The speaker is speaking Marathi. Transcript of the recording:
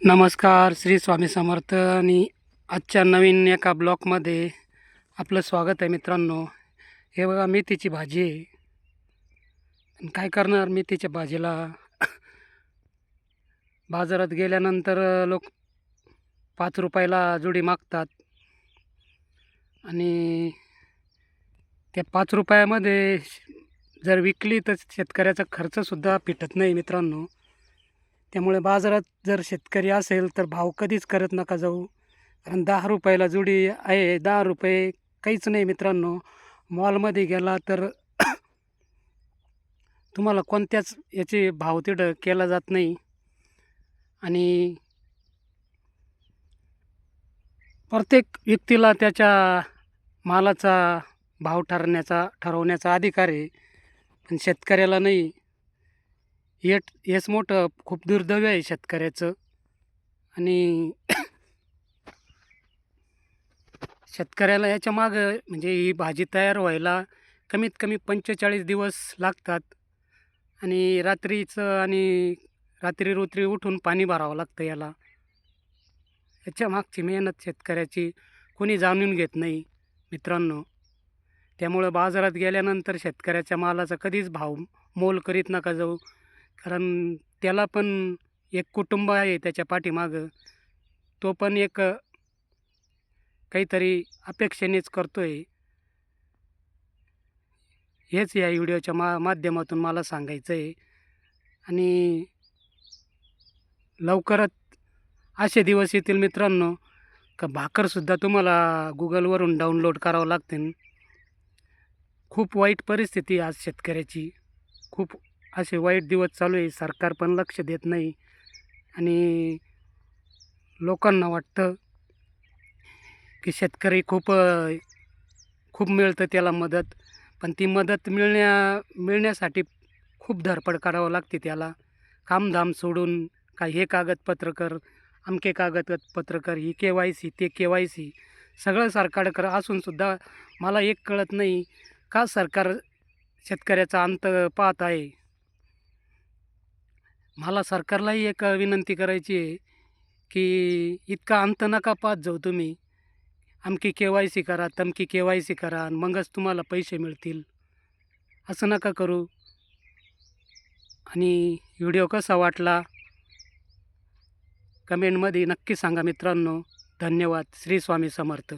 नमस्कार, श्री स्वामी समर्थ. आणि आजच्या नवीन एका ब्लॉकमध्ये आपलं स्वागत आहे मित्रांनो. हे बघा, मेथीची भाजी आहे. आणि काय करणार, मेथीच्या भाजीला बाजारात गेल्यानंतर लोक 5 रुपयाला जुडी मागतात. आणि त्या 5 रुपयामध्ये जर विकली तर शेतकऱ्याचा खर्चसुद्धा फिटत नाही मित्रांनो. त्यामुळे बाजारात जर शेतकरी असेल तर भाव कधीच करत नका जाऊ. कारण 10 रुपयाला जुडी आहे. 10 रुपये काहीच नाही मित्रांनो. मॉलमध्ये गेला तर तुम्हाला कोणत्याच याचे भाव तिथं केला जात नाही. आणि प्रत्येक व्यक्तीला त्याच्या मालाचा भाव ठरवण्याचा अधिकार आहे, पण शेतकऱ्याला नाही. हेच मोठं खूप दुर्दैव आहे शेतकऱ्याचं. आणि शेतकऱ्याला याच्या मागं म्हणजे ही भाजी तयार व्हायला कमीत कमी 45 दिवस लागतात. आणि रात्री रोत्री उठून पाणी भरावं लागतं याला. याच्या मागची मेहनत शेतकऱ्याची कोणी जाणून घेत नाही मित्रांनो. त्यामुळं बाजारात गेल्यानंतर शेतकऱ्याच्या मालाचा कधीच भाव मोल करीत नका जाऊ. कारण त्याला पण एक कुटुंब आहे त्याच्या पाठीमागं. तो पण एक काहीतरी अपेक्षेनेच करतो आहे. हेच या व्हिडिओच्या माध्यमातून मला सांगायचं आहे. आणि लवकरच असे दिवस येतील मित्रांनो का भाकरसुद्धा तुम्हाला गुगलवरून डाउनलोड करावं लागतील. खूप वाईट परिस्थिती आहे आज शेतकऱ्याची. खूप असे वाईट दिवस चालू आहे. सरकार पण लक्ष देत नाही. आणि लोकांना वाटतं की शेतकरी खूप मिळतं त्याला मदत. पण ती मदत मिळण्यासाठी खूप धडपड करावं लागते त्याला. कामधाम सोडून हे कागदपत्र कर, अमके कागदपत्र कर, ही KYC ते KYC सगळं सरकारकडं असूनसुद्धा मला एक कळत नाही का सरकार शेतकऱ्याचा अंत पाहत आहे. मला सरकारलाही एक विनंती करायची आहे की इतका अंत नका पाहत जाऊ तुम्ही. अमकी KYC करा, तमकी KYC करा आणि मगच तुम्हाला पैसे मिळतील, असं नका करू. आणि व्हिडिओ कसा वाटला कमेंटमध्ये नक्की सांगा मित्रांनो. धन्यवाद. श्री स्वामी समर्थ.